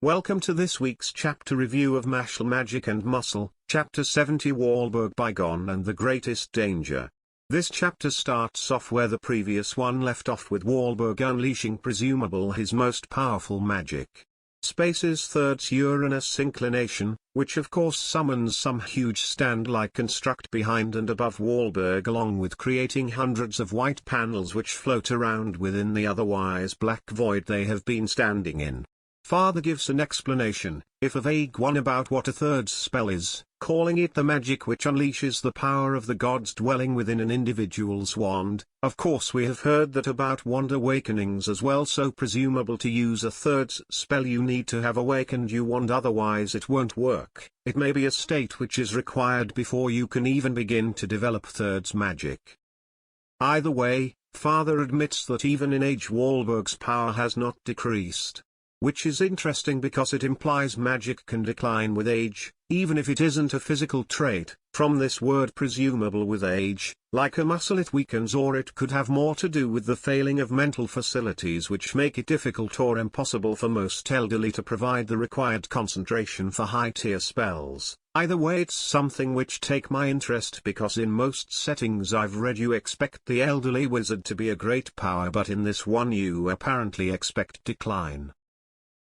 Welcome to this week's chapter review of Mashle Magic and Muscle, Chapter 70 Wahlberg Bygone and the Greatest Danger. This chapter starts off where the previous one left off with Wahlberg unleashing presumable his most powerful magic. Space's third's Uranus inclination, which of course summons some huge stand-like construct behind and above Wahlberg along with creating hundreds of white panels which float around within the otherwise black void they have been standing in. Father gives an explanation, if a vague one, about what a third spell is, calling it the magic which unleashes the power of the gods dwelling within an individual's wand. Of course we have heard that about wand awakenings as well, so presumable to use a third spell you need to have awakened your wand, otherwise it won't work. It may be a state which is required before you can even begin to develop third's magic. Either way, Father admits that even in age Wahlberg's power has not decreased. Which is interesting because it implies magic can decline with age, even if it isn't a physical trait. From this word presumable with age, like a muscle it weakens, or it could have more to do with the failing of mental facilities which make it difficult or impossible for most elderly to provide the required concentration for high-tier spells. Either way, it's something which take my interest because in most settings I've read you expect the elderly wizard to be a great power, but in this one you apparently expect decline.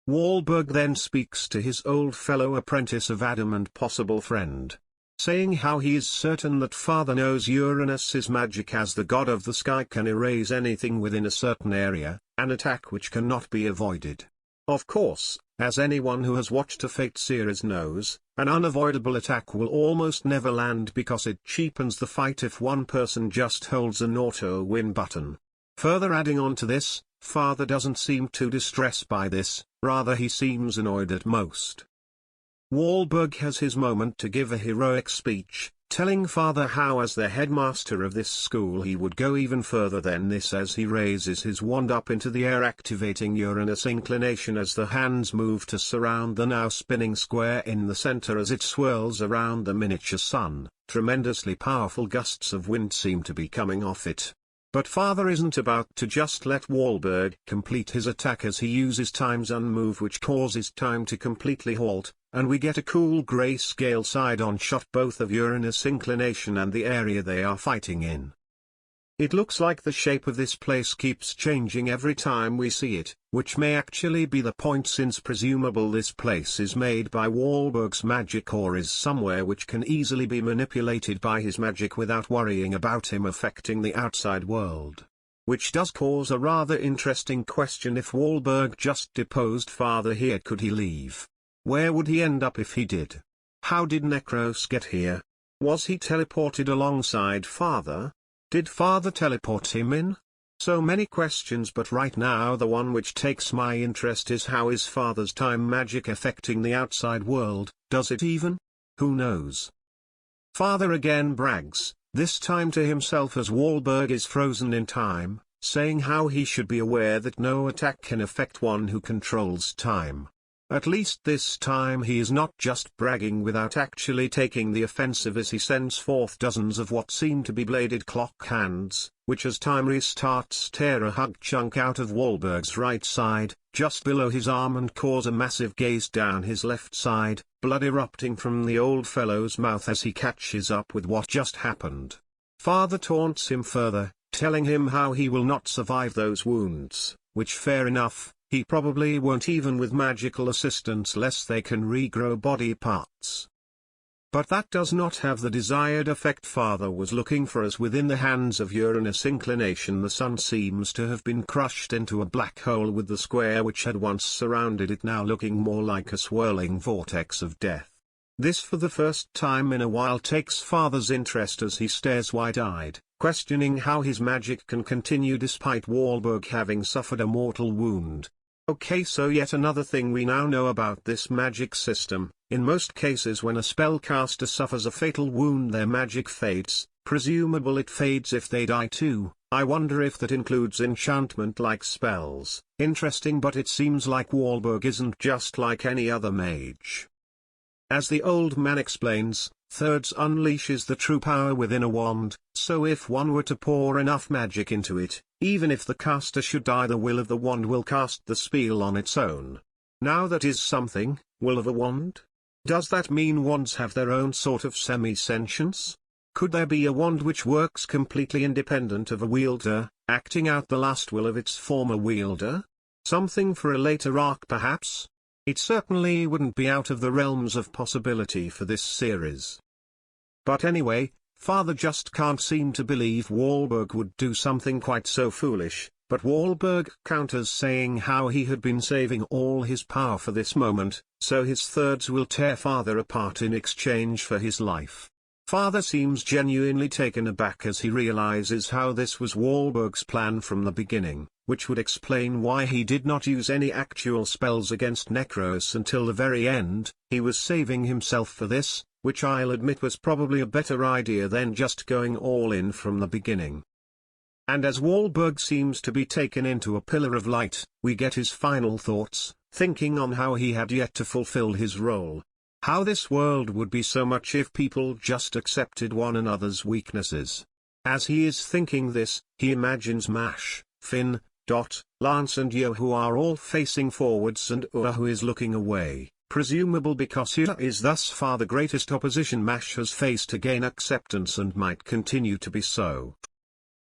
Wahlberg then speaks to his old fellow apprentice of Adam and possible friend, saying how he is certain that Father knows Uranus's magic as the god of the sky can erase anything within a certain area, an attack which cannot be avoided. Of course, as anyone who has watched a Fate series knows, an unavoidable attack will almost never land because it cheapens the fight if one person just holds an auto-win button. Further adding on to this, Father doesn't seem too distressed by this, rather he seems annoyed at most. Wahlberg has his moment to give a heroic speech, telling Father how as the headmaster of this school he would go even further than this as he raises his wand up into the air, activating Uranus inclination as the hands move to surround the now spinning square in the center as it swirls around the miniature sun. Tremendously powerful gusts of wind seem to be coming off it. But Father isn't about to just let Wahlberg complete his attack as he uses Time's unmove, which causes time to completely halt, and we get a cool grayscale side-on shot both of Uranus inclination and the area they are fighting in. It looks like the shape of this place keeps changing every time we see it, which may actually be the point since presumable this place is made by Wahlberg's magic or is somewhere which can easily be manipulated by his magic without worrying about him affecting the outside world. Which does cause a rather interesting question: if Wahlberg just deposed Father here, could he leave? Where would he end up if he did? How did Necros get here? Was he teleported alongside Father? Did Father teleport him in? So many questions, but right now the one which takes my interest is how is Father's time magic affecting the outside world? Does it even? Who knows? Father again brags, this time to himself as Wahlberg is frozen in time, saying how he should be aware that no attack can affect one who controls time. At least this time he is not just bragging without actually taking the offensive, as he sends forth dozens of what seem to be bladed clock hands, which as time restarts tear a hug chunk out of Wahlberg's right side, just below his arm, and cause a massive gaze down his left side, blood erupting from the old fellow's mouth as he catches up with what just happened. Father taunts him further, telling him how he will not survive those wounds, which fair enough. He probably won't even with magical assistance lest they can regrow body parts. But that does not have the desired effect Father was looking for, as within the hands of Uranus inclination the sun seems to have been crushed into a black hole, with the square which had once surrounded it now looking more like a swirling vortex of death. This for the first time in a while takes Father's interest as he stares wide-eyed, questioning how his magic can continue despite Wahlberg having suffered a mortal wound. Okay, so yet another thing we now know about this magic system: in most cases when a spellcaster suffers a fatal wound their magic fades, presumable it fades if they die too. I wonder if that includes enchantment-like spells. Interesting, but it seems like Wahlberg isn't just like any other mage. As the old man explains, thirds unleashes the true power within a wand, so if one were to pour enough magic into it, even if the caster should die, the will of the wand will cast the spell on its own. Now that is something. Will of a wand? Does that mean wands have their own sort of semi-sentience? Could there be a wand which works completely independent of a wielder, acting out the last will of its former wielder? Something for a later arc perhaps? It certainly wouldn't be out of the realms of possibility for this series. But anyway, Father just can't seem to believe Wahlberg would do something quite so foolish, but Wahlberg counters saying how he had been saving all his power for this moment, so his thirds will tear Father apart in exchange for his life. Father seems genuinely taken aback as he realizes how this was Wahlberg's plan from the beginning, which would explain why he did not use any actual spells against Necros until the very end. He was saving himself for this, which I'll admit was probably a better idea than just going all in from the beginning. And as Wahlberg seems to be taken into a pillar of light, we get his final thoughts, thinking on how he had yet to fulfill his role. How this world would be so much if people just accepted one another's weaknesses. As he is thinking this, he imagines Mash, Finn, Dot, Lance and Yo, who are all facing forwards, and Ua, who is looking away, presumable because Ua is thus far the greatest opposition Mash has faced to gain acceptance and might continue to be so.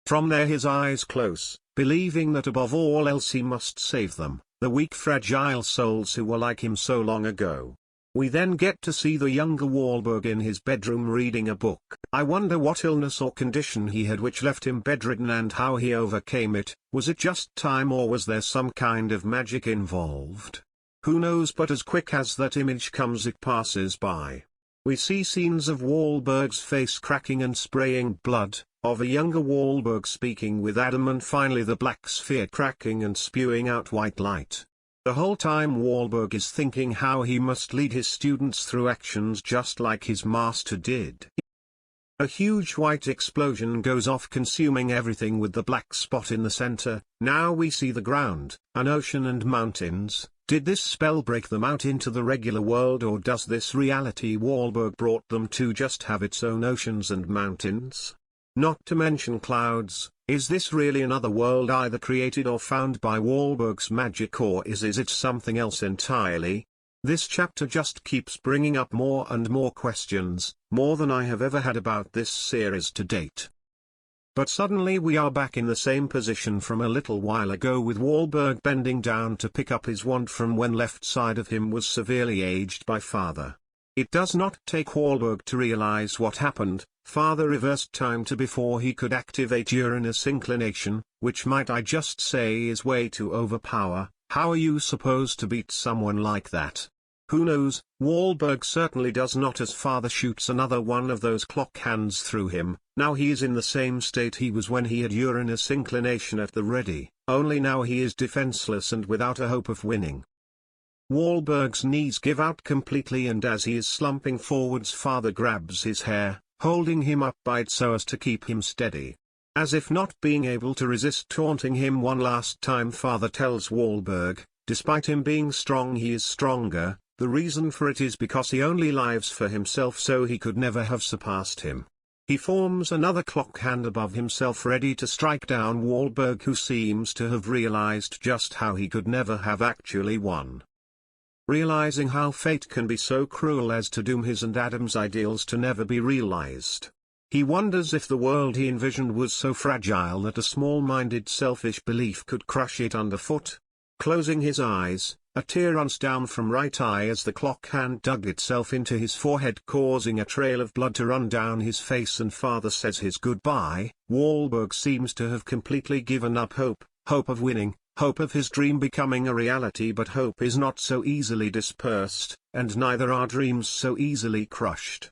From there his eyes close, believing that above all else he must save them, the weak fragile souls who were like him so long ago. We then get to see the younger Wahlberg in his bedroom reading a book. I wonder what illness or condition he had which left him bedridden and how he overcame it. Was it just time or was there some kind of magic involved? Who knows, but as quick as that image comes it passes by. We see scenes of Wahlberg's face cracking and spraying blood, of a younger Wahlberg speaking with Adam, and finally the black sphere cracking and spewing out white light. The whole time Wahlberg is thinking how he must lead his students through actions just like his master did. A huge white explosion goes off, consuming everything with the black spot in the center. Now we see the ground, an ocean and mountains. Did this spell break them out into the regular world, or does this reality Wahlberg brought them to just have its own oceans and mountains? Not to mention clouds. Is this really another world either created or found by Wahlberg's magic, or is it something else entirely? This chapter just keeps bringing up more and more questions, more than I have ever had about this series to date. But suddenly we are back in the same position from a little while ago, with Wahlberg bending down to pick up his wand from when left side of him was severely aged by Father. It does not take Wahlberg to realize what happened. Father reversed time to before he could activate Uranus inclination, which might I just say is way too overpower. How are you supposed to beat someone like that? Who knows? Wahlberg certainly does not, as Father shoots another one of those clock hands through him. Now he is in the same state he was when he had Uranus inclination at the ready, only now he is defenseless and without a hope of winning. Wahlberg's knees give out completely, and as he is slumping forwards, Father grabs his hair, holding him up by it so as to keep him steady. As if not being able to resist taunting him one last time, Father tells Wahlberg, despite him being strong he is stronger. The reason for it is because he only lives for himself, so he could never have surpassed him. He forms another clock hand above himself, ready to strike down Wahlberg, who seems to have realized just how he could never have actually won. Realizing how fate can be so cruel as to doom his and Adam's ideals to never be realized. He wonders if the world he envisioned was so fragile that a small-minded selfish belief could crush it underfoot. Closing his eyes, a tear runs down from right eye as the clock hand dug itself into his forehead, causing a trail of blood to run down his face, and Father says his goodbye. Wahlberg seems to have completely given up hope, hope of winning, hope of his dream becoming a reality, but hope is not so easily dispersed, and neither are dreams so easily crushed.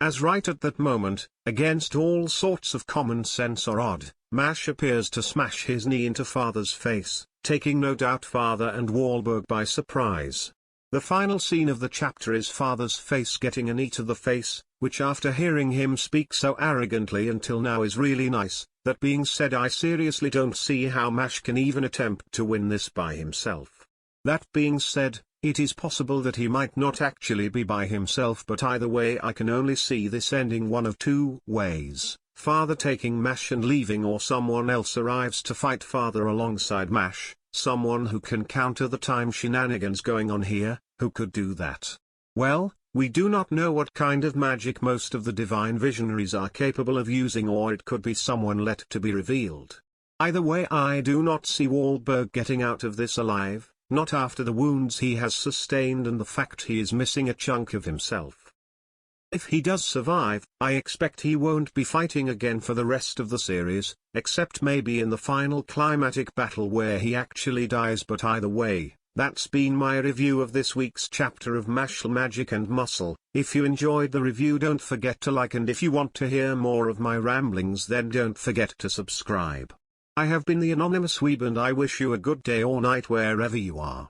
As right at that moment, against all sorts of common sense or odd, Mash appears to smash his knee into Father's face, taking no doubt Father and Wahlberg by surprise. The final scene of the chapter is Father's face getting a knee to the face, which after hearing him speak so arrogantly until now is really nice. That being said, I seriously don't see how Mash can even attempt to win this by himself. That being said, it is possible that he might not actually be by himself, but either way I can only see this ending one of two ways: Father taking Mash and leaving, or someone else arrives to fight Father alongside Mash, Someone who can counter the time shenanigans going on here, who could do that? Well, we do not know what kind of magic most of the divine visionaries are capable of using, or it could be someone yet to be revealed. Either way, I do not see Wahlberg getting out of this alive, not after the wounds he has sustained and the fact he is missing a chunk of himself. If he does survive, I expect he won't be fighting again for the rest of the series, except maybe in the final climatic battle where he actually dies. But either way, that's been my review of this week's chapter of Mashle Magic and Muscle. If you enjoyed the review, don't forget to like, and if you want to hear more of my ramblings, then don't forget to subscribe. I have been the Anonymous Weeb, and I wish you a good day or night wherever you are.